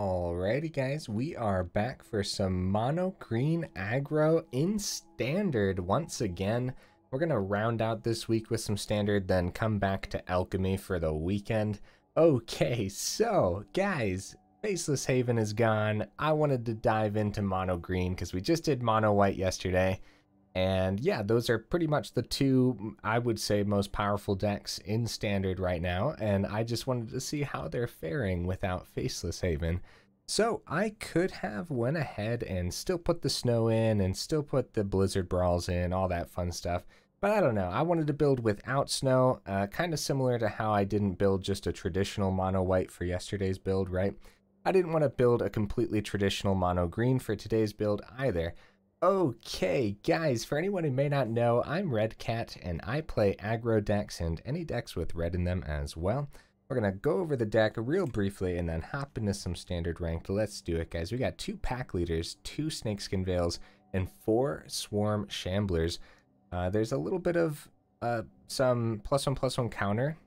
Alrighty guys, we are back for some mono green aggro in standard once again. We're going to round out this week with some standard, then come back to alchemy for the weekend. Okay, so guys, Faceless Haven is gone. I wanted to dive into mono green because we just did mono white yesterday. And yeah, those are pretty much the two, I would say, most powerful decks in standard right now. And I just wanted to see how they're faring without Faceless Haven. So I could have went ahead and still put the snow in and still put the blizzard brawls in, all that fun stuff. But I don't know, I wanted to build without snow, kind of similar to how I didn't build just a traditional mono white for yesterday's build, right? I didn't want to build a completely traditional mono green for today's build either. Okay, guys, for anyone who may not know, I'm Red Cat, and I play aggro decks and any decks with red in them as well. We're going to go over the deck real briefly and then hop into some standard ranked. Let's do it, guys. We got 2 pack leaders, 2 Snakeskin Veils, and 4 Swarm Shamblers. There's a little bit of some +1/+1 counter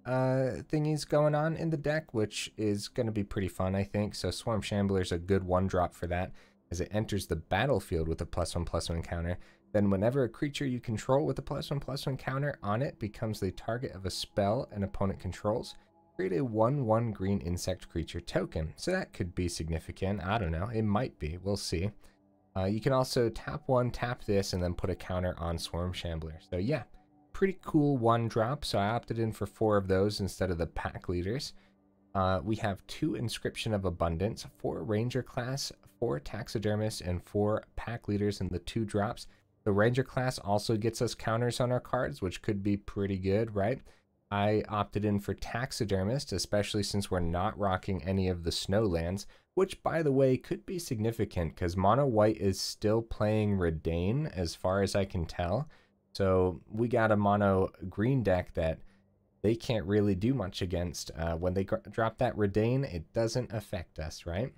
thingies going on in the deck, which is going to be pretty fun, I think. So Swarm Shambler is a good 1-drop for that. As it enters the battlefield with a +1/+1 counter, then whenever a creature you control with a +1/+1 counter on it becomes the target of a spell an opponent controls, create a 1/1 green insect creature token. So that could be significant. I don't know. It might be. We'll see. You can also tap 1, tap this, and then put a counter on Swarm Shambler. So yeah, pretty cool 1-drop. So I opted in for 4 of those instead of the pack leaders. We have 2 Inscription of Abundance, 4 Ranger class, 4 Taxidermist, and 4 pack leaders in the 2 drops. The Ranger class also gets us counters on our cards, which could be pretty good, right? I opted in for Taxidermist, especially since we're not rocking any of the snow lands, which, by the way, could be significant because mono white is still playing Redain as far as I can tell. So we got a mono green deck that they can't really do much against. When they drop that Redain, it doesn't affect us, right?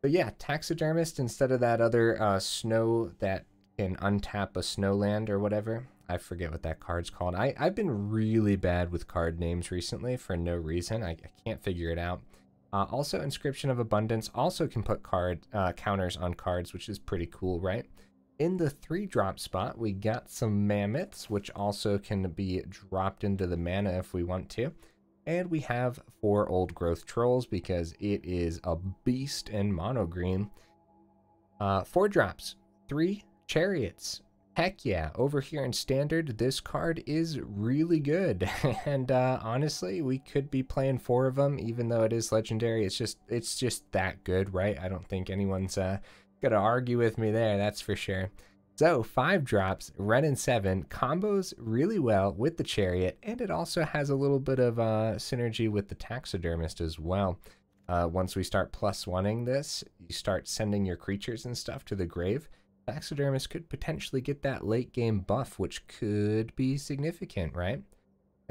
But yeah, Taxidermist instead of that other snow that can untap a snowland or whatever. I forget what that card's called. I've been really bad with card names recently for no reason. I can't figure it out. Also, Inscription of Abundance also can put counters on cards, which is pretty cool, right? In the 3-drop spot, we got some Mammoths, which also can be dropped into the mana if we want to. And we have 4 Old Growth Trolls because it is a beast in mono green. 4 drops, 3 Chariots. Heck yeah, over here in standard, this card is really good. And honestly, we could be playing 4 of them, even though it is legendary. It's just that good, right? I don't think anyone's gonna argue with me there, that's for sure. So 5 drops, Wrenn and Seven combos really well with the Chariot, and it also has a little bit of synergy with the Taxidermist as well. Once we start +1ing this, you start sending your creatures and stuff to the grave. Taxidermist could potentially get that late game buff, which could be significant, right?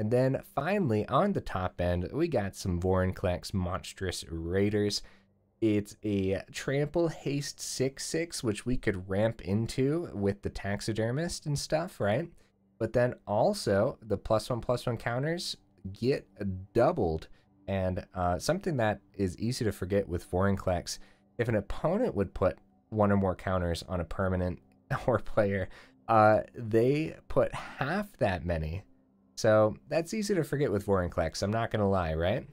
And then finally on the top end, we got some Vorinclex Monstrous Raiders. It's a trample haste 6/6, which we could ramp into with the Taxidermist and stuff, right? But then also the +1/+1 counters get doubled. And something that is easy to forget with Vorinclex, if an opponent would put 1 or more counters on a permanent or player, they put half that many. So that's easy to forget with Vorinclex, I'm not gonna lie, right?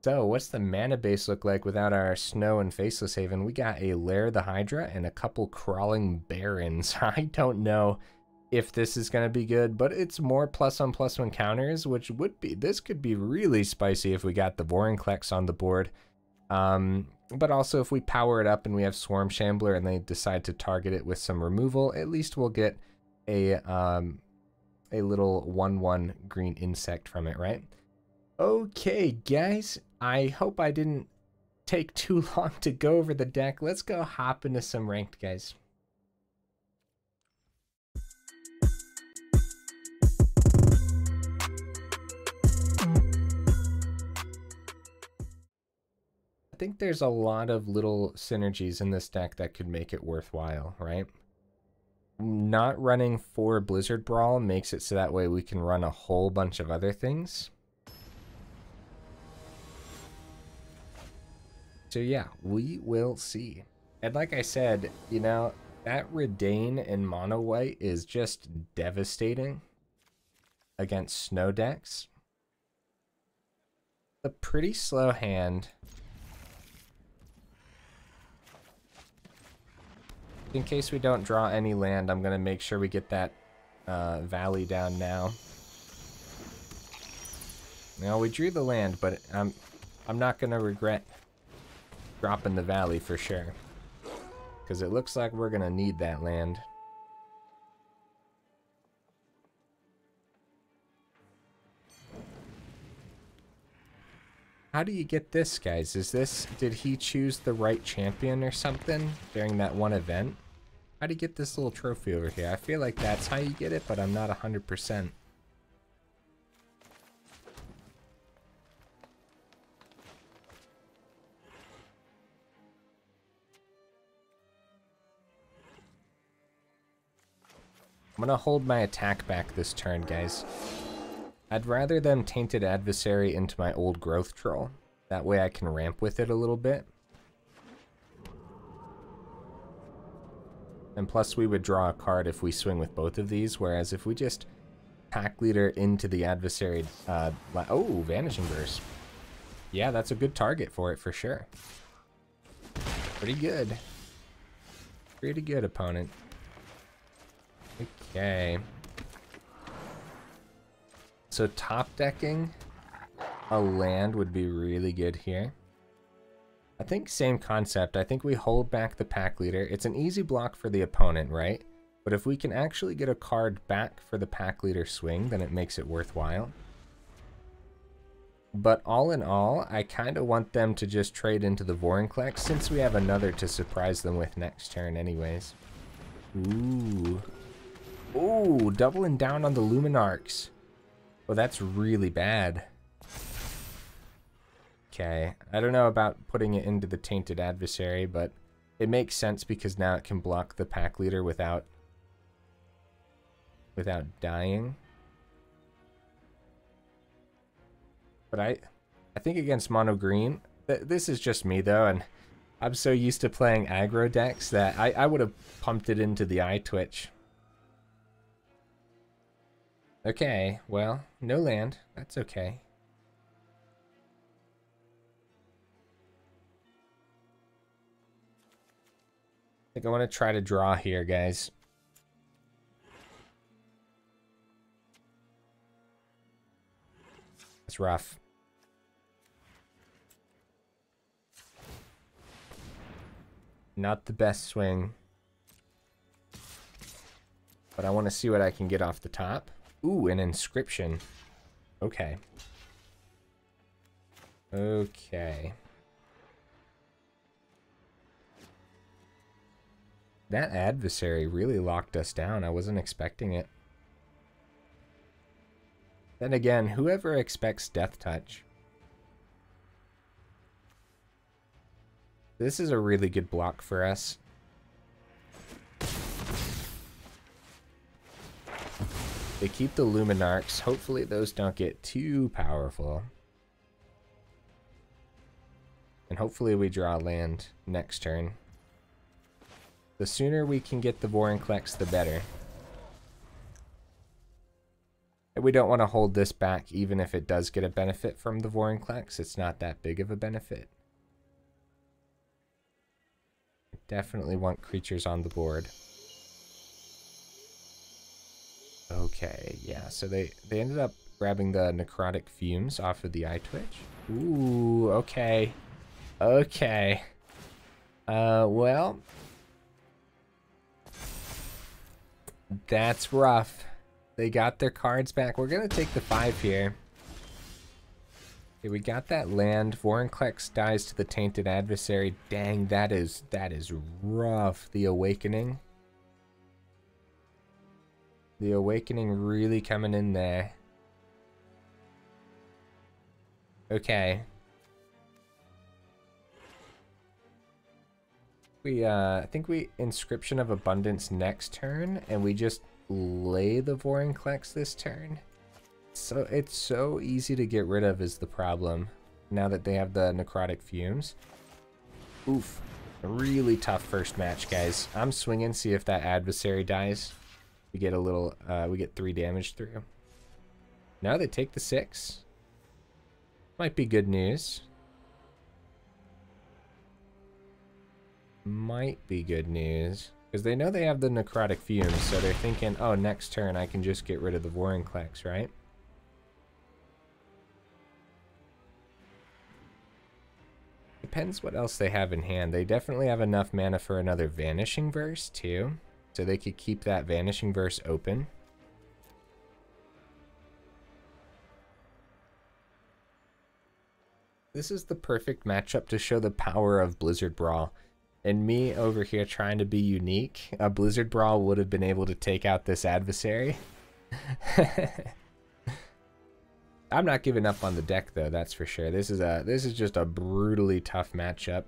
So what's the mana base look like without our snow and Faceless Haven? We got a Lair the Hydra and a couple Crawling Barrens. I don't know if this is gonna be good, but it's more +1/+1 counters, which would be, this could be really spicy if we got the Vorinclex on the board. But also if we power it up and we have Swarm Shambler and they decide to target it with some removal, at least we'll get a little 1/1 green insect from it, right? Okay, guys, I hope I didn't take too long to go over the deck. Let's go hop into some ranked, guys. I think there's a lot of little synergies in this deck that could make it worthwhile, right? Not running 4 Blizzard Brawl makes it so that way we can run a whole bunch of other things. So yeah, we will see. And like I said, you know, that Redain in mono white is just devastating against snow decks. A pretty slow hand. In case we don't draw any land, I'm gonna make sure we get that valley down now. Now we drew the land, but I'm not gonna regret dropping the valley for sure, because it looks like we're gonna need that land. How do you get this, guys? Did he choose the right champion or something during that one event? How do you get this little trophy over here? I feel like that's how you get it, but I'm not 100%. I'm gonna hold my attack back this turn, guys. I'd rather them Tainted Adversary into my old Growth Troll. That way I can ramp with it a little bit. And plus we would draw a card if we swing with both of these, whereas if we just Pack Leader into the adversary... oh, Vanishing Burst. Yeah, that's a good target for it for sure. Pretty good. Pretty good, opponent. Okay. So top decking a land would be really good here. I think same concept. I think we hold back the Pack Leader. It's an easy block for the opponent, right? But if we can actually get a card back for the Pack Leader swing, then it makes it worthwhile. But all in all, I kind of want them to just trade into the Vorinclex, since we have another to surprise them with next turn anyways. Ooh. Ooh, doubling down on the Luminarchs. Oh, that's really bad. Okay, I don't know about putting it into the Tainted Adversary, but it makes sense because now it can block the Pack Leader without dying. But I think against mono green, this is just me though, and I'm so used to playing aggro decks that I would have pumped it into the eye twitch. Okay, well, no land. That's okay. I think I want to try to draw here, guys. It's rough. Not the best swing. But I want to see what I can get off the top. Ooh, an inscription. Okay. Okay. That adversary really locked us down. I wasn't expecting it. Then again, whoever expects Death Touch? This is a really good block for us. They keep the Luminarchs. Hopefully those don't get too powerful. And hopefully we draw land next turn. The sooner we can get the Vorinclex, the better. And we don't want to hold this back even if it does get a benefit from the Vorinclex. It's not that big of a benefit. Definitely want creatures on the board. Okay, yeah, so they ended up grabbing the Necrotic Fumes off of the eye twitch. Ooh, okay. Okay. Well, that's rough. They got their cards back. We're gonna take the 5 here. Okay, we got that land. Vorinclex dies to the Tainted Adversary. Dang, that is rough. The Awakening. The Awakening really coming in there. Okay. I think we Inscription of Abundance next turn, and we just lay the Vorinclex this turn. So it's so easy to get rid of is the problem, now that they have the Necrotic Fumes. Oof. A really tough first match, guys. I'm swinging, see if that adversary dies. We get a little, we get 3 damage through. Now they take the 6. Might be good news. Might be good news. Because they know they have the necrotic fumes, so they're thinking, oh, next turn I can just get rid of the Vorinclex, right? Depends what else they have in hand. They definitely have enough mana for another Vanishing Verse, too. So they could keep that Vanishing Verse open. This is the perfect matchup to show the power of Blizzard Brawl. And me over here trying to be unique, a Blizzard Brawl would have been able to take out this adversary. I'm not giving up on the deck though, that's for sure. This is just a brutally tough matchup.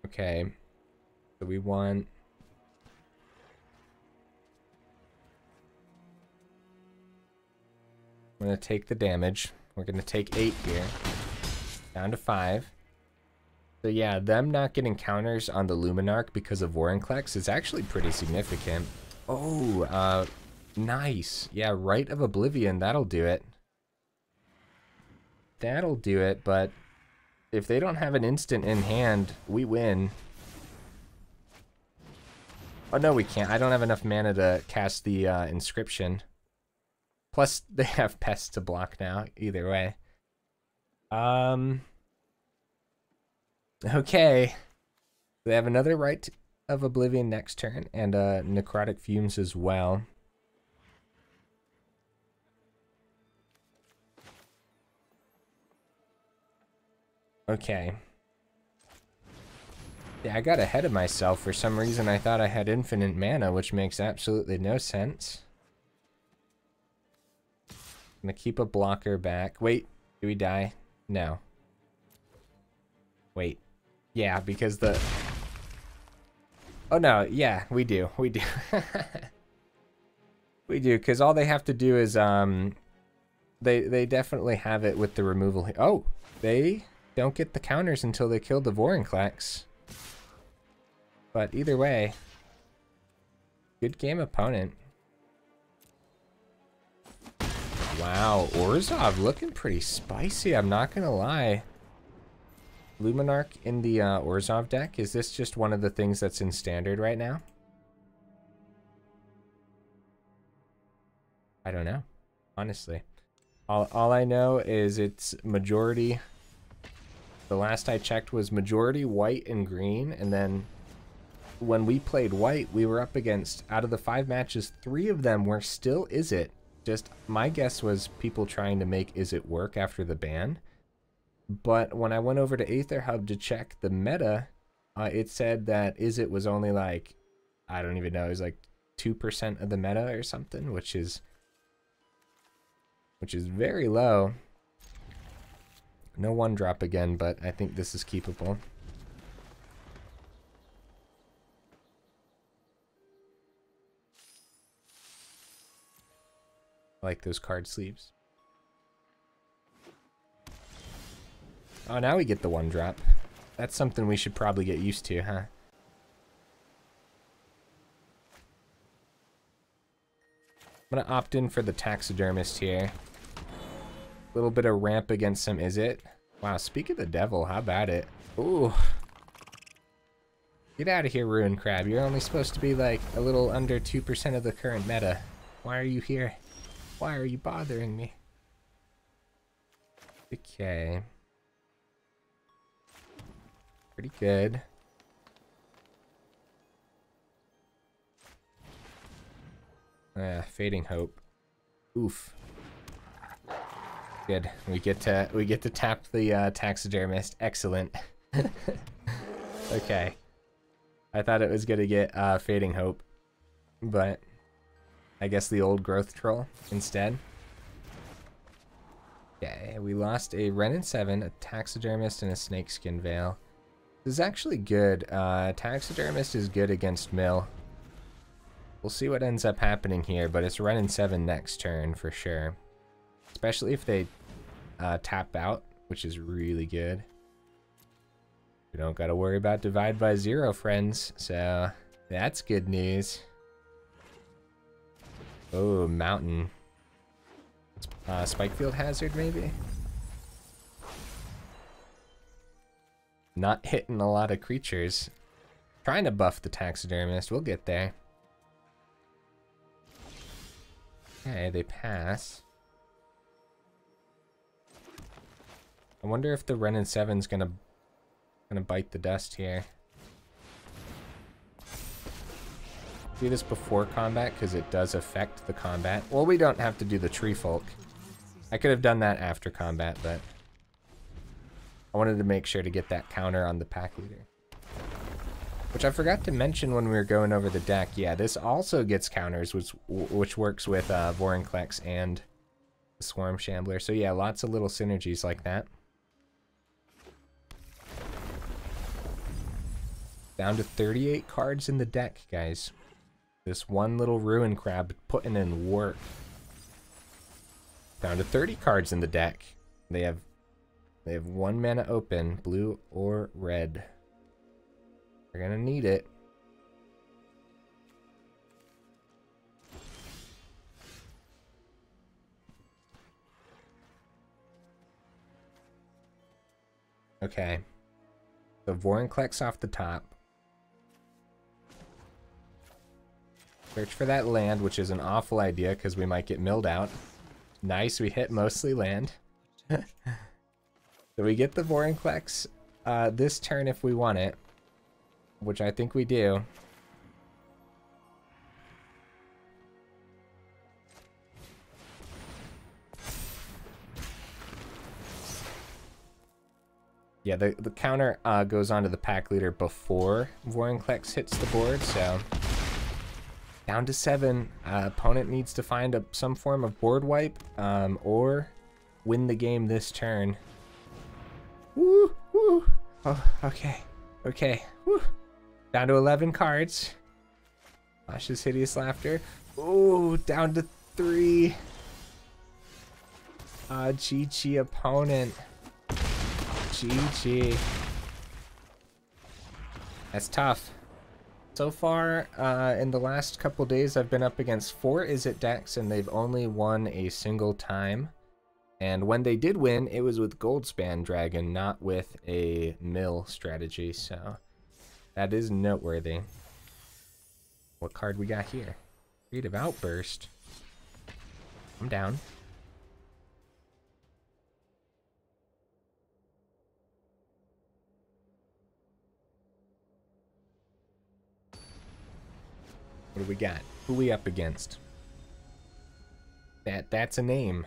Okay. So we want I'm gonna take the damage. We're gonna take 8 here. Down to 5. So yeah, them not getting counters on the Luminarch because of Vorinclex is actually pretty significant. Oh, nice. Yeah, Rite of Oblivion, that'll do it. That'll do it, but if they don't have an instant in hand, we win. Oh, no, we can't. I don't have enough mana to cast the Inscription. Plus, they have Pests to block now, either way. Okay. They have another Rite of Oblivion next turn, and Necrotic Fumes as well. Okay. Yeah, I got ahead of myself. For some reason, I thought I had infinite mana, which makes absolutely no sense. I'm gonna keep a blocker back. Wait, do we die? No. Wait. Yeah, because the... Oh no, yeah, we do. We do. We do, because all they have to do is, they definitely have it with the removal here. Oh, they don't get the counters until they kill the Vorinclex. But either way, good game opponent. Wow, Orzhov looking pretty spicy, I'm not gonna lie. Luminarch in the Orzhov deck, is this just one of the things that's in standard right now? I don't know, honestly. All I know is it's majority, the last I checked was majority white and green, and then when we played white, we were up against, out of the 5 matches, 3 of them were still Izzet. Just, my guess was people trying to make Izzet work after the ban. But when I went over to Aether Hub to check the meta, it said that Izzet was only like, I don't even know, it was like 2% of the meta or something, which is very low. No 1-drop again, but I think this is keepable. I like those card sleeves. Oh, now we get the 1-drop. That's something we should probably get used to, huh? I'm gonna opt in for the Taxidermist here. A little bit of ramp against some Izzet. Wow, speak of the devil, how about it? Ooh. Get out of here, Ruin Crab. You're only supposed to be like a little under 2% of the current meta. Why are you here? Why are you bothering me? Okay. Pretty good. Fading Hope. Oof. Good. We get to tap the Taxidermist. Excellent. Okay. I thought it was gonna get Fading Hope, but I guess the old growth troll instead. Okay, we lost a Wrenn and Seven, a Taxidermist, and a Snakeskin Veil. This is actually good. Taxidermist is good against Mill. We'll see what ends up happening here, but it's Wrenn and Seven next turn for sure. Especially if they tap out, which is really good. We don't got to worry about divide by 0, friends. So that's good news. Oh, mountain. Spikefield Hazard, maybe? Not hitting a lot of creatures. Trying to buff the Taxidermist. We'll get there. Okay, they pass. I wonder if the Wrenn and Seven's gonna bite the dust here. Do this before combat because it does affect the combat. Well, we don't have to do the Tree Folk. I could have done that after combat, but I wanted to make sure to get that counter on the Packleader. Which I forgot to mention when we were going over the deck. Yeah, this also gets counters, which works with Vorinclex and the Swarm Shambler. So yeah, lots of little synergies like that. Down to 38 cards in the deck, guys. This one little Ruin Crab putting in work. Down to 30 cards in the deck. They have 1 mana open, blue or red. They're gonna need it. Okay. So Vorinclex off the top. Search for that land, which is an awful idea because we might get milled out. Nice, we hit mostly land. So we get the Vorinclex this turn if we want it, which I think we do. Yeah, the counter goes onto the Packleader before Vorinclex hits the board, so down to 7. Opponent needs to find some form of board wipe or win the game this turn. Woo! Woo! Oh, okay. Okay. Woo! Down to 11 cards. Flash's Hideous Laughter. Ooh, down to 3. GG opponent. GG. That's tough. So far, in the last couple days, I've been up against 4 Izzet decks, and they've only won a single time. And when they did win, it was with Goldspan Dragon, not with a mill strategy, so that is noteworthy. What card we got here? Creative Outburst. I'm down. What do we got? Who we up against? That's a name.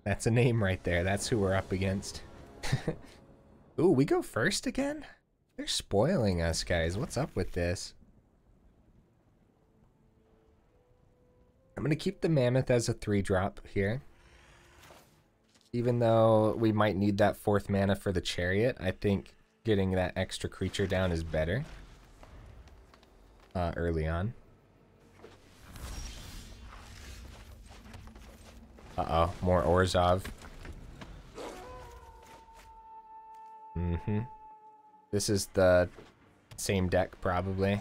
That's a name right there. That's who we're up against. Ooh, we go first again? They're spoiling us, guys. What's up with this? I'm going to keep the Mammoth as a 3-drop here. Even though we might need that 4th mana for the Chariot, I think getting that extra creature down is better early on. Uh-oh, more Orzhov. This is the same deck, probably.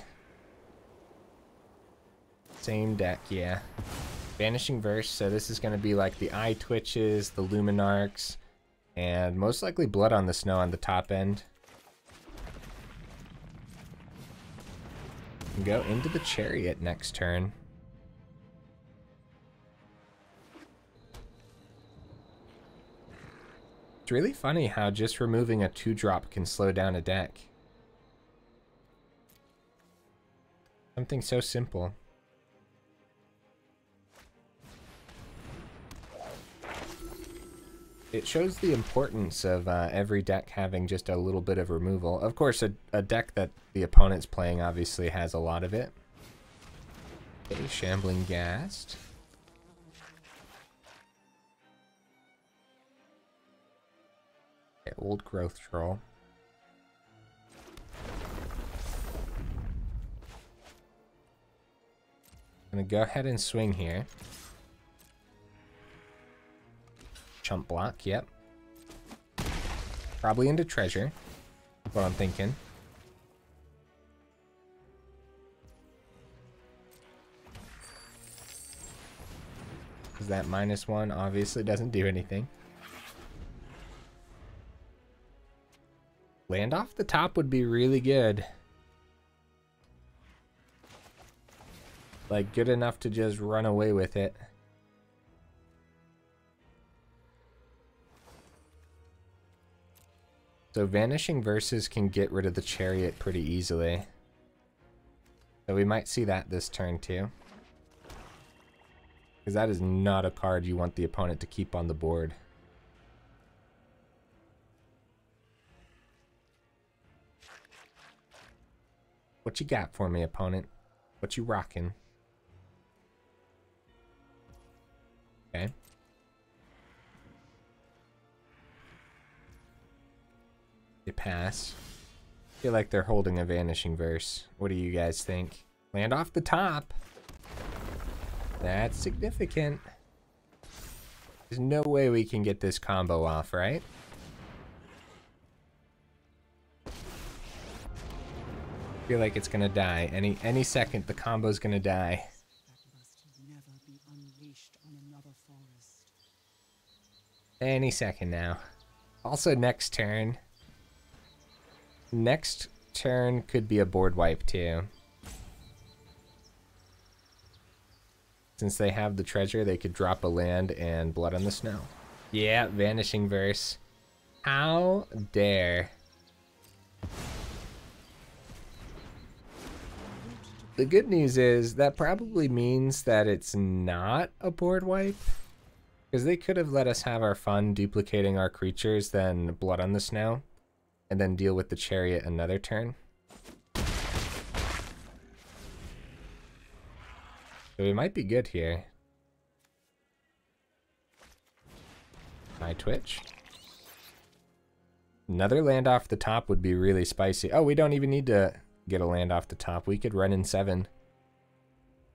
Same deck, yeah. Vanishing Verse, so this is going to be like the Eye Twitches, the Luminarchs, and most likely Blood on the Snow on the top end. And go into the Chariot next turn. It's really funny how just removing a 2-drop can slow down a deck. Something so simple. It shows the importance of every deck having just a little bit of removal. Of course, a deck that the opponent's playing obviously has a lot of it. Okay, Shambling Ghast. Okay, Old Growth Troll. I'm gonna go ahead and swing here. Chump block, yep. Probably into treasure. That's what I'm thinking. Because that -1 obviously doesn't do anything. Land off the top would be really good. Like, good enough to just run away with it. So Vanishing Verses can get rid of the Chariot pretty easily. So we might see that this turn too. Because that is not a card you want the opponent to keep on the board. What you got for me, opponent? What you rocking? Okay. You pass. Feel like they're holding a Vanishing Verse. What do you guys think? Land off the top. That's significant. There's no way we can get this combo off, right? Feel like it's gonna die. Any second the combo's gonna die. Any second now. Also next turn. Next turn could be a board wipe too. Since they have the treasure, they could drop a land and Blood on the Snow. Yeah, Vanishing Verse. How dare. The good news is that probably means that it's not a board wipe. Because they could have let us have our fun duplicating our creatures, then Blood on the Snow, and then deal with the Chariot another turn. So we might be good here. My Twitch. Another land off the top would be really spicy. Oh, we don't even need to get a land off the top. We could Wrenn and Seven.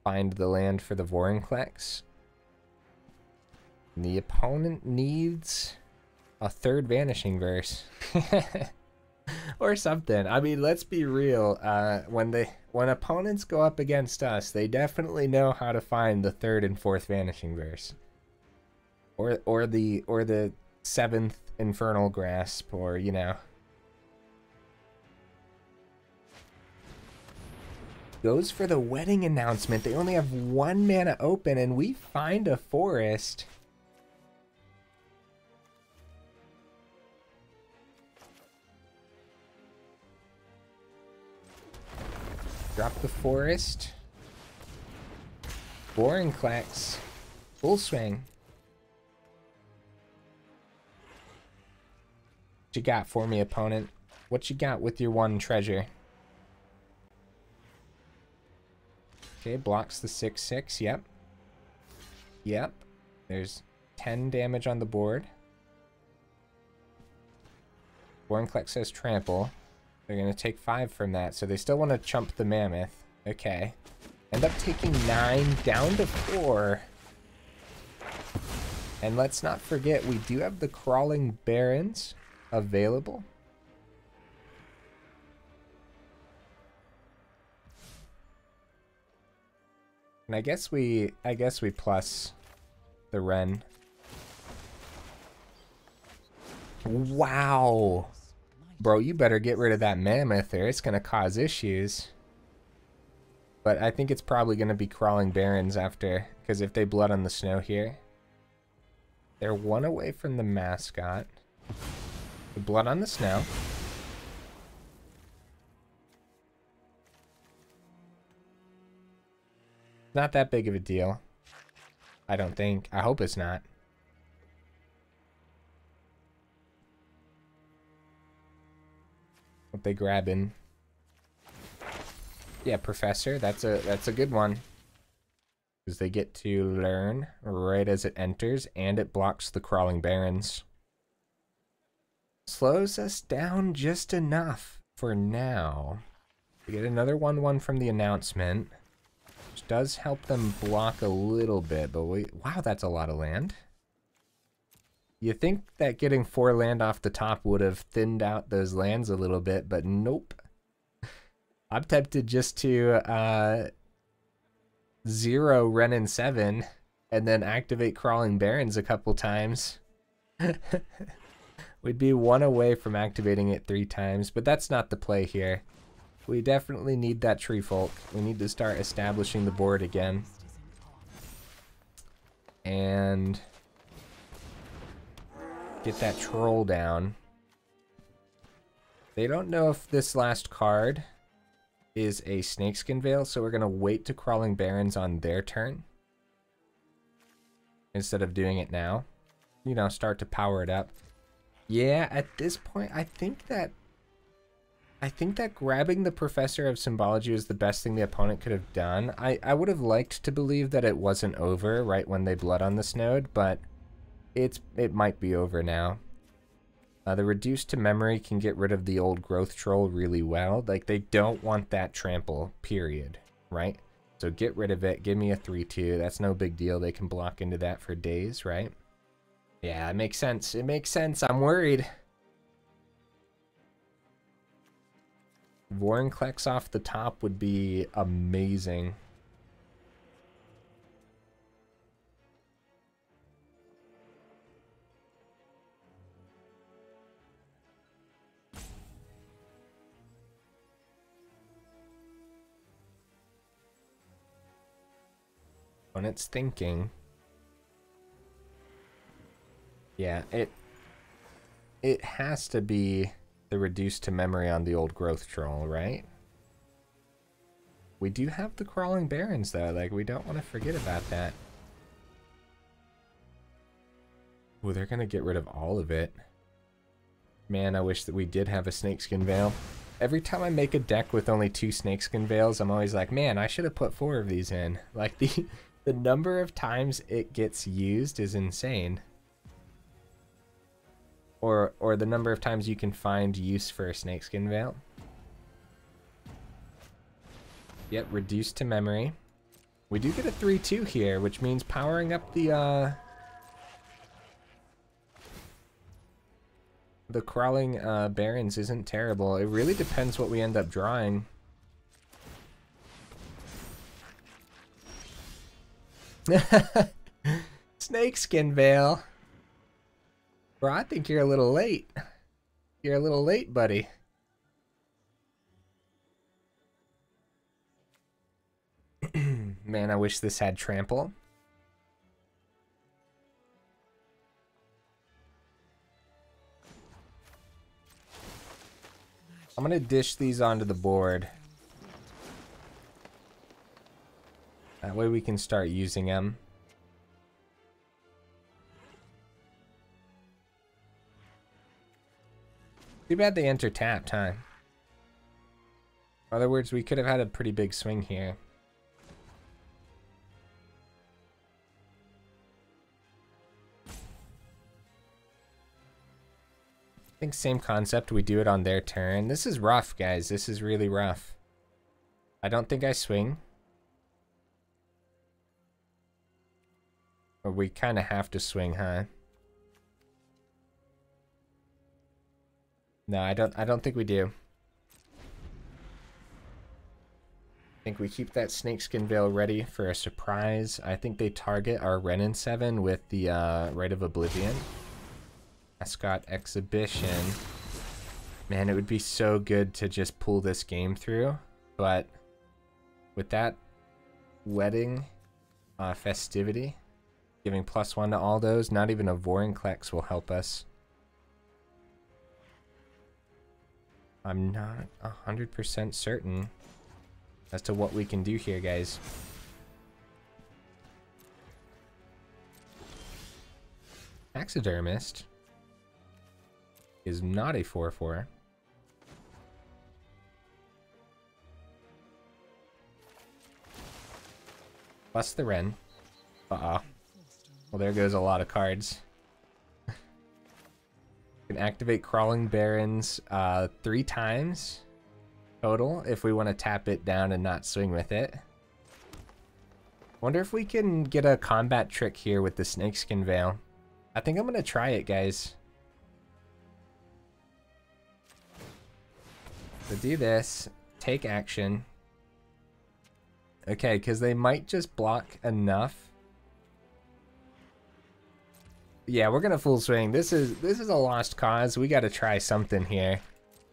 Find the land for the Vorinclex. The opponent needs a third Vanishing Verse. Or something. I mean, let's be real. When opponents go up against us, they definitely know how to find the third and fourth Vanishing Verse. Or the seventh Infernal Grasp, or you know. Goes for the wedding announcement. They only have 1 mana open, and we find a forest. Drop the forest. Vorinclex. Full swing. What you got for me, opponent? What you got with your 1 treasure? Okay, blocks the 6/6. Yep. Yep. There's 10 damage on the board. Vorinclex has trample. They're going to take 5 from that, so they still want to chump the Mammoth. Okay. End up taking 9 down to 4. And let's not forget, we do have the Crawling Barrens available. And I guess we plus the Wrenn. Wow. Bro, you better get rid of that Mammoth or it's going to cause issues. But I think it's probably going to be Crawling Barrens after, because if they Blood on the Snow here, they're 1 away from the mascot. The Blood on the Snow. Not that big of a deal. I don't think. I hope it's not. What they grabbing? Yeah, Professor. That's a good one. Because they get to learn right as it enters, and it blocks the Crawling Barrens. Slows us down just enough for now. We get another 1/1 from the announcement, which does help them block a little bit, but wow, that's a lot of land. You think that getting 4 land off the top would have thinned out those lands a little bit, but nope. I'm tempted just to 0 Wrenn and Seven and then activate Crawling Barrens a couple times. We'd be 1 away from activating it 3 times, but that's not the play here. We definitely need that Tree Folk. We need to start establishing the board again. And get that troll down. They don't know if this last card is a Snakeskin Veil, so we're going to wait to Crawling Barrens on their turn instead of doing it now. You know, start to power it up. Yeah, at this point, I think that grabbing the Professor of Symbology was the best thing the opponent could have done. I would have liked to believe that it wasn't over right when they blood on this node, but it might be over now. The Reduced to Memory can get rid of the old Growth Troll really well. Like, they don't want that trample, period, right? So get rid of it. Give me a 3/2. That's no big deal. They can block into that for days, right? Yeah, it makes sense. It makes sense. I'm worried. Vorinclex off the top would be amazing. When it's thinking. Yeah, it has to be the Reduced to Memory on the old Growth Troll, right? We do have the Crawling Barrens, though. Like, we don't want to forget about that. Ooh, they're going to get rid of all of it. Man, I wish that we did have a Snakeskin Veil. Every time I make a deck with only 2 Snakeskin Veils, I'm always like, man, I should have put 4 of these in. Like, the number of times it gets used is insane. Or the number of times you can find use for a Snakeskin Veil. Yep, Reduced to Memory. We do get a 3/2 here, which means powering up the Crawling Barrens isn't terrible. It really depends what we end up drawing. Snakeskin Veil. Bro, I think you're a little late. You're a little late, buddy. Man, I wish this had trample. I'm gonna dish these onto the board. That way we can start using them. Too bad they enter tapped, huh? In other words, we could have had a pretty big swing here. I think same concept, we do it on their turn. This is rough, guys. This is really rough. I don't think I swing. Or we kind of have to swing, huh? No, I don't think we do. I think we keep that Snakeskin Veil ready for a surprise. I think they target our Wrenn and Seven with the Rite of Oblivion. Mascot Exhibition. Man, it would be so good to just pull this game through. But with that wedding festivity, giving +1 to all those, not even a Vorinclex will help us. I'm not 100% certain as to what we can do here, guys. Taxidermist is not a 4/4. Plus the Wrenn. Well, there goes a lot of cards. Can activate Crawling Barrens 3 times total if we want to tap it down and not swing with it. Wonder if we can get a combat trick here with the Snakeskin Veil. I think I'm gonna try it, guys. So do this, take action. Okay, because they might just block enough. Yeah, we're gonna full swing. This is a lost cause. We gotta try something here.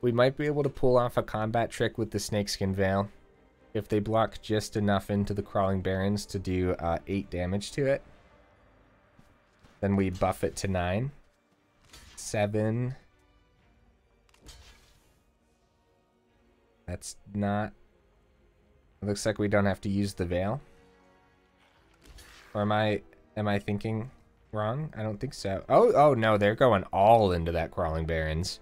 We might be able to pull off a combat trick with the Snakeskin Veil if they block just enough into the Crawling Barrens to do 8 damage to it. Then we buff it to 9. 7. That's not... It looks like we don't have to use the veil. Or am I thinking wrong? I don't think so. Oh no, they're going all into that Crawling Barrens.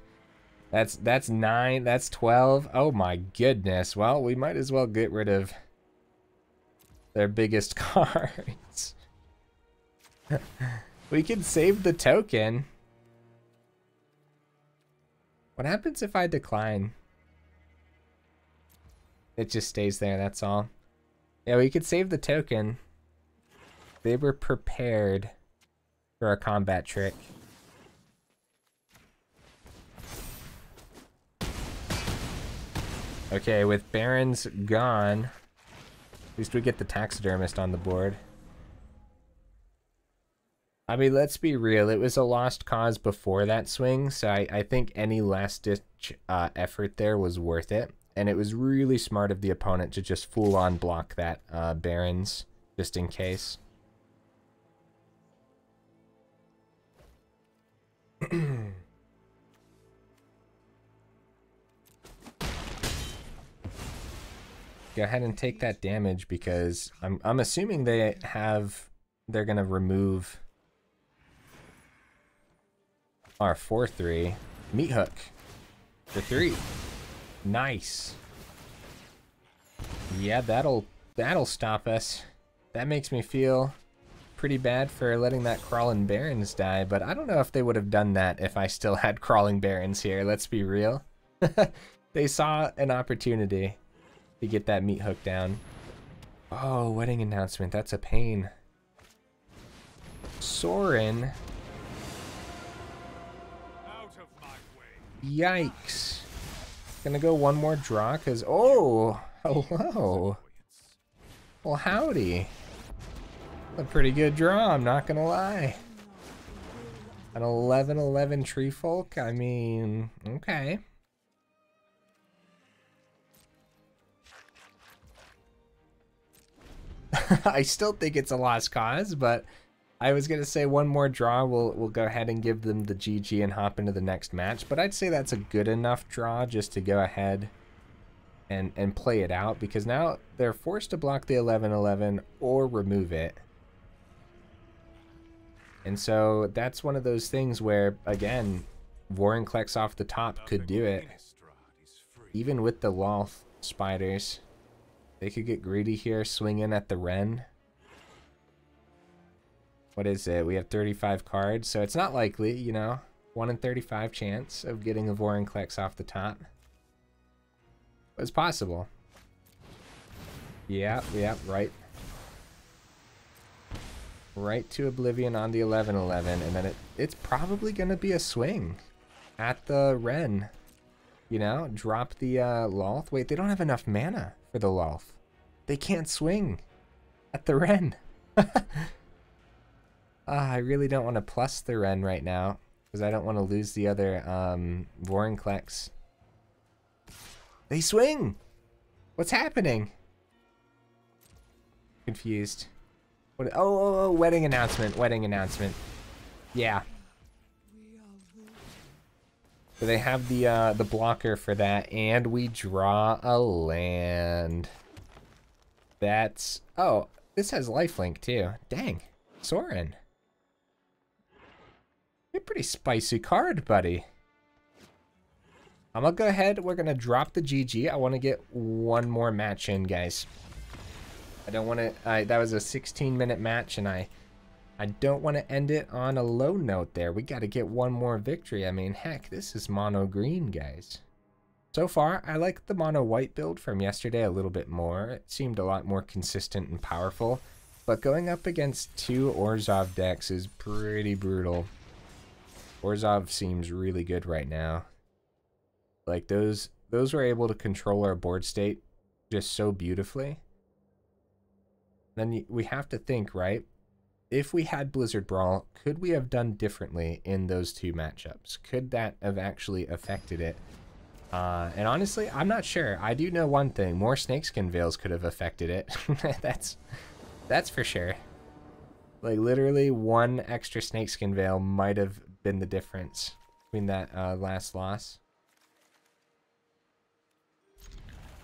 That's 9, that's 12. Oh my goodness. Well, we might as well get rid of their biggest cards. We can save the token. What happens if I decline? It just stays there, that's all. Yeah, we could save the token. They were prepared for a combat trick. Okay, with Barrens gone, at least we get the Taxidermist on the board. I mean, let's be real. It was a lost cause before that swing, so I think any last-ditch effort there was worth it. And it was really smart of the opponent to just full-on block that Barrens, just in case. Go ahead and take that damage because I'm assuming they're gonna remove our 4/3 meat hook for 3. Nice. Yeah, that'll stop us. That makes me feel pretty bad for letting that Crawling Barrens die, but I don't know if they would have done that if I still had Crawling Barrens here, let's be real. They saw an opportunity to get that meat hook down. Oh, wedding announcement, that's a pain. Sorin. Out of my way. Yikes. Gonna go one more draw, because... Oh! Hello! Well, howdy. A pretty good draw, I'm not gonna lie. An 11/11 Tree Folk, I mean... Okay. I still think it's a lost cause, but... I was going to say one more draw, we'll go ahead and give them the GG and hop into the next match, but I'd say that's a good enough draw just to go ahead and play it out, because now they're forced to block the 11/11 or remove it. And so that's one of those things where, again, Vorinclex off the top could do it. Even with the Loth spiders, they could get greedy here, swing in at the Wrenn. What is it? We have 35 cards, so it's not likely, you know. 1 in 35 chance of getting a Vorinclex off the top. But it's possible. Yeah, right. Right to Oblivion on the 11/11, and then it's probably going to be a swing at the Wrenn. You know, drop the Loth. Wait, they don't have enough mana for the Loth. They can't swing at the Wrenn. I really don't want to plus the Wrenn right now, because I don't want to lose the other Vorinclex. They swing! What's happening? Confused. What? Oh, wedding announcement, wedding announcement. Yeah. So they have the blocker for that, and we draw a land. That's... Oh, this has lifelink too. Dang. Sorin. A pretty spicy card, buddy. I'm gonna go ahead. We're gonna drop the GG. I want to get one more match in, guys. I don't want to... that was a 16-minute match, and I don't want to end it on a low note there. We got to get one more victory. I mean, heck, this is mono green, guys. So far, I like the mono white build from yesterday a little bit more. It seemed a lot more consistent and powerful. But going up against two Orzhov decks is pretty brutal. Orzhov seems really good right now. Like those were able to control our board state just so beautifully. Then we have to think, right? If we had Blizzard Brawl, could we have done differently in those two matchups? Could that have actually affected it? And honestly, I'm not sure. I do know one thing. More Snakeskin Veils could have affected it. That's for sure. Like, literally one extra Snakeskin Veil might have been the difference between that last loss.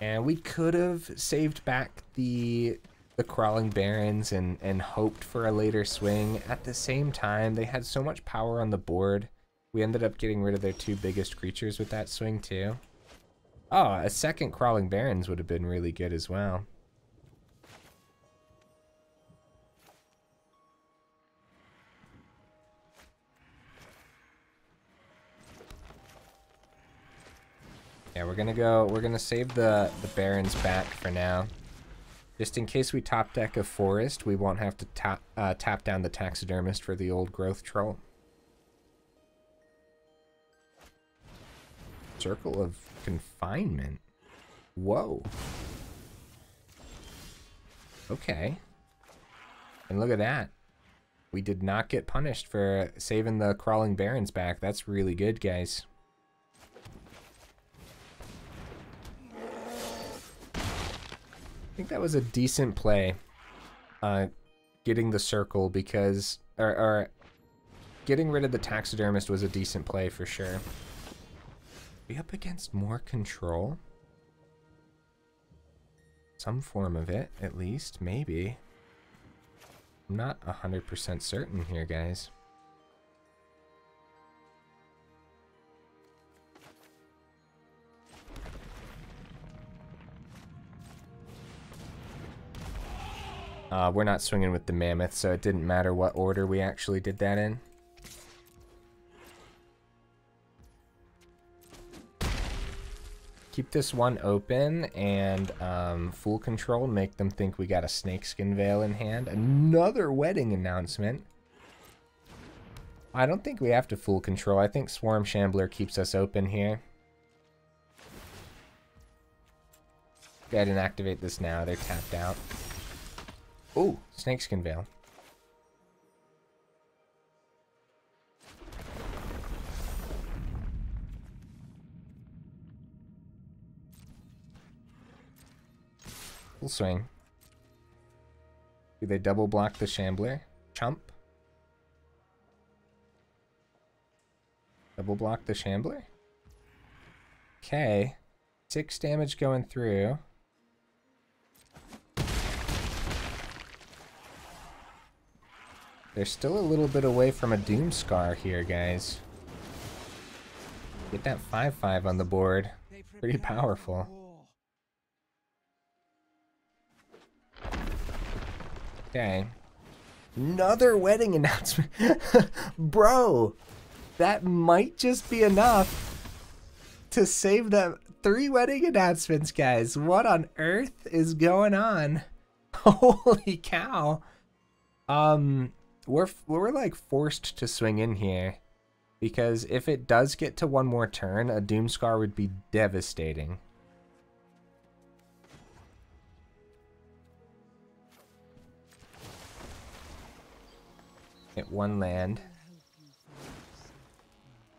And we could have saved back the Crawling Barrens and hoped for a later swing. At the same time, they had so much power on the board. We ended up getting rid of their two biggest creatures with that swing too. Oh, a second Crawling Barrens would have been really good as well. Yeah, we're gonna save the Barrens back for now. Just in case we top deck a Forest, we won't have to tap down the Taxidermist for the Old Growth Troll. Circle of Confinement. Whoa. Okay. And look at that. We did not get punished for saving the Crawling Barrens back. That's really good, guys. I think that was a decent play. Getting the circle because... Or getting rid of the Taxidermist was a decent play for sure. Be up against more control? Some form of it, at least. Maybe. I'm not 100% certain here, guys. We're not swinging with the Mammoth, so it didn't matter what order we actually did that in. Keep this one open and full control, make them think we got a Snakeskin Veil in hand. Another wedding announcement. I don't think we have to full control. I think Swarm Shambler keeps us open here. Go ahead and activate this now. They're tapped out. Ooh, Snakeskin Veil. Full swing. Do they double block the Shambler? Chump. Double block the Shambler? Okay. 6 damage going through. They're still a little bit away from a Doomscar here, guys. Get that 5/5 on the board. Pretty powerful. Okay. Another wedding announcement. Bro, that might just be enough to save them. 3 wedding announcements, guys. What on earth is going on? Holy cow. We're like forced to swing in here because if it does get to one more turn, a Doomscar would be devastating. Hit 1 land.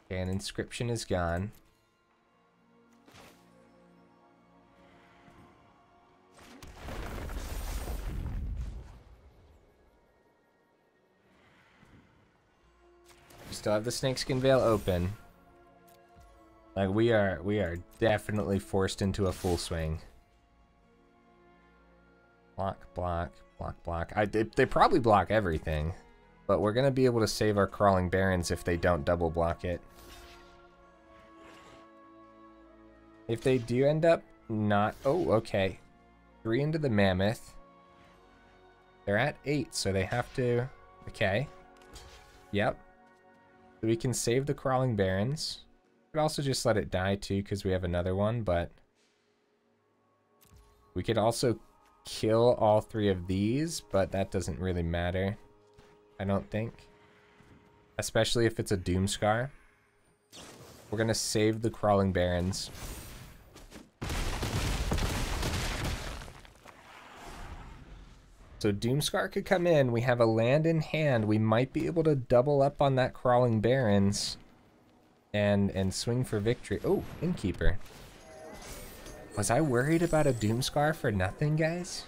Okay, an Inscription is gone. We still have the Snakeskin Veil open. Like we are definitely forced into a full swing. Block, block, block, block. They probably block everything. But we're going to be able to save our Crawling Barrens if they don't double block it. If they do end up not... Oh, okay. 3 into the Mammoth. They're at 8, so they have to... Okay. Yep. So we can save the Crawling Barrens. We could also just let it die too, because we have another one, but... We could also kill all 3 of these, but that doesn't really matter, I don't think. Especially if it's a Doomscar. We're gonna save the Crawling Barrens. So Doomscar could come in. We have a land in hand. We might be able to double up on that Crawling Barrens and swing for victory. Oh, Innkeeper. Was I worried about a Doomscar for nothing, guys?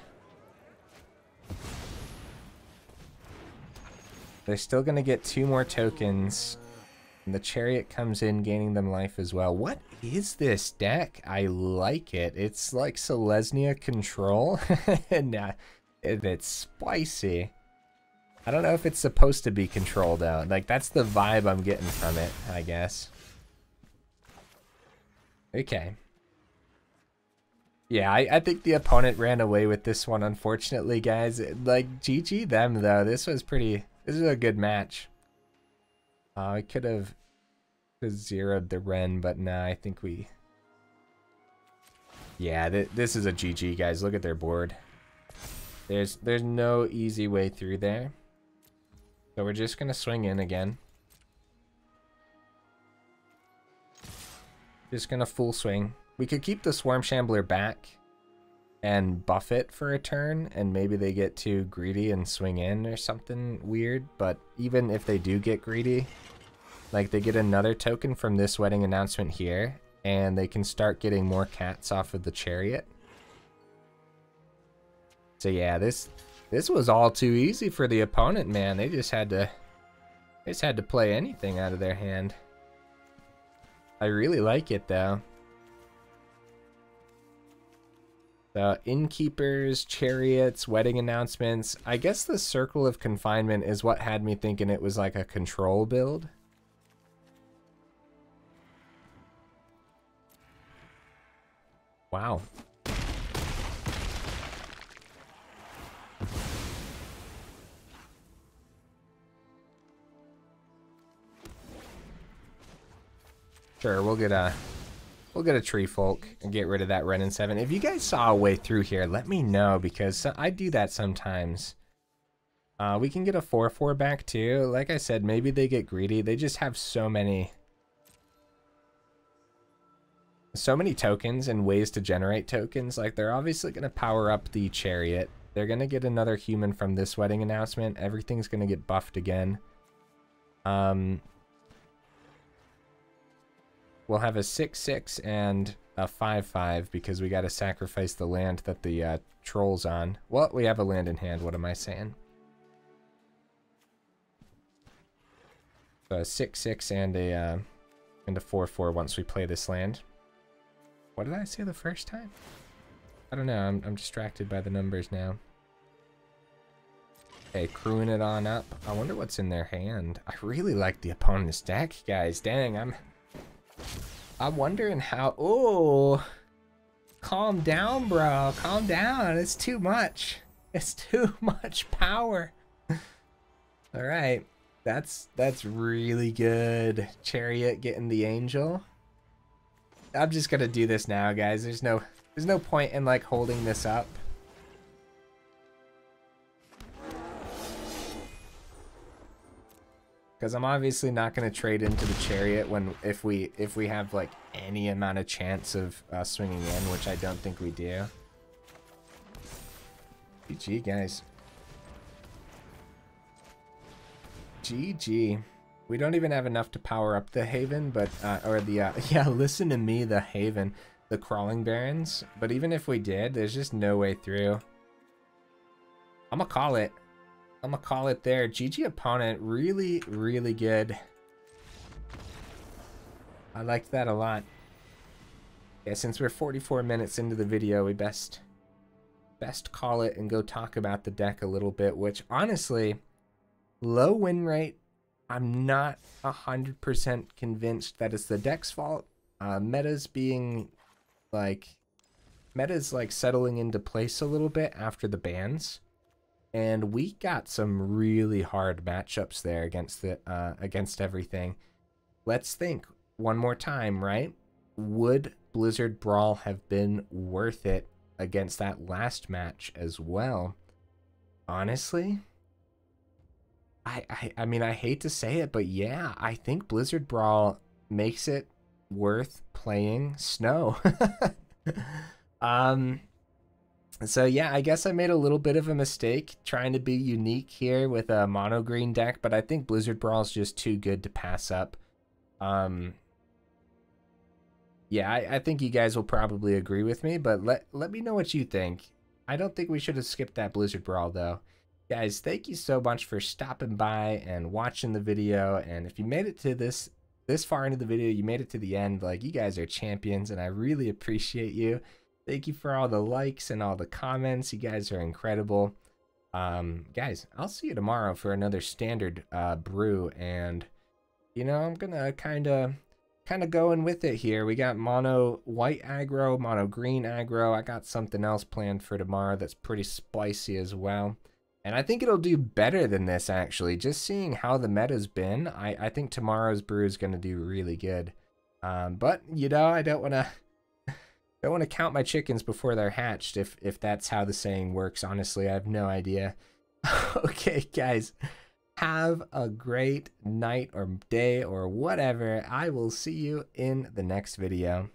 They're still going to get 2 more tokens. And the Chariot comes in, gaining them life as well. What is this deck? I like it. It's like Selesnya Control. Nah. It's spicy. I don't know if it's supposed to be controlled out. Like, that's the vibe I'm getting from it, I guess. Okay. Yeah, I think the opponent ran away with this one, unfortunately, guys. Like, GG them, though. This was a good match. I could have zeroed the Wrenn, but nah, I think we... Yeah, this is a GG, guys. Look at their board. There's no easy way through there. So we're just going to swing in again. Just going to full swing. We could keep the Swarm Shambler back and buff it for a turn, and maybe they get too greedy and swing in or something weird. But even if they do get greedy, like, they get another token from this wedding announcement here, and they can start getting more cats off of the Chariot. So yeah, this was all too easy for the opponent, man. They just had to play anything out of their hand. I really like it, though. The Innkeepers, Chariots, wedding announcements. I guess the Circle of Confinement is what had me thinking it was like a control build. Wow. Sure, we'll get a Tree Folk and get rid of that Wrenn and Seven. If you guys saw a way through here, let me know, because I do that sometimes. We can get a 4/4 back too. Like I said, maybe they get greedy. They just have so many tokens and ways to generate tokens. Like, they're obviously going to power up the Chariot. They're going to get another human from this wedding announcement. Everything's going to get buffed again. We'll have a 6/6 and a 5/5 because we got to sacrifice the land that the troll's on. Well, we have a land in hand. What am I saying? So a 6/6 and a 4/4 once we play this land. What did I say the first time? I don't know. I'm distracted by the numbers now. Okay, crewing it on up. I wonder what's in their hand. I really like the opponent's deck, guys. Dang, I'm wondering how... Oh, calm down, bro. Calm down. It's too much. It's too much power. All right. That's really good. Chariot getting the angel. I'm just gonna do this now, guys. There's no point in like holding this up. Because I'm obviously not going to trade into the Chariot if we have like any amount of chance of swinging in, which I don't think we do. GG, guys. GG. We don't even have enough to power up the Haven, but yeah, listen to me, the Haven, the Crawling Barrens. But even if we did, there's just no way through. I'm gonna call it. I'm gonna call it there. GG opponent, really, really good. I liked that a lot. Yeah, since we're 44 minutes into the video, we best call it and go talk about the deck a little bit, which honestly, low win rate, I'm not 100% convinced that it's the deck's fault. Meta's like settling into place a little bit after the bans. And we got some really hard matchups there against everything. Let's think one more time, right? Would Blizzard Brawl have been worth it against that last match as well. Honestly, I mean, I hate to say it, but yeah, I think Blizzard Brawl makes it worth playing Snow. So yeah, I guess I made a little bit of a mistake trying to be unique here with a mono green deck, but I think Blizzard Brawl is just too good to pass up. Yeah, I think you guys will probably agree with me, but let me know what you think. I don't think we should have skipped that Blizzard Brawl though. Guys, thank you so much for stopping by and watching the video, and if you made it to this far into the video, you made it to the end, like, you guys are champions and I really appreciate you. Thank you for all the likes and all the comments. You guys are incredible. Guys, I'll see you tomorrow for another standard brew, and you know, I'm gonna kind of going with it here. We got mono white aggro, mono green aggro. I got something else planned for tomorrow that's pretty spicy as well. And I think it'll do better than this, actually. Just seeing how the meta's been, I think tomorrow's brew is going to do really good. But, you know, I don't want to count my chickens before they're hatched, if that's how the saying works. Honestly, I have no idea. Okay, guys. Have a great night or day or whatever. I will see you in the next video.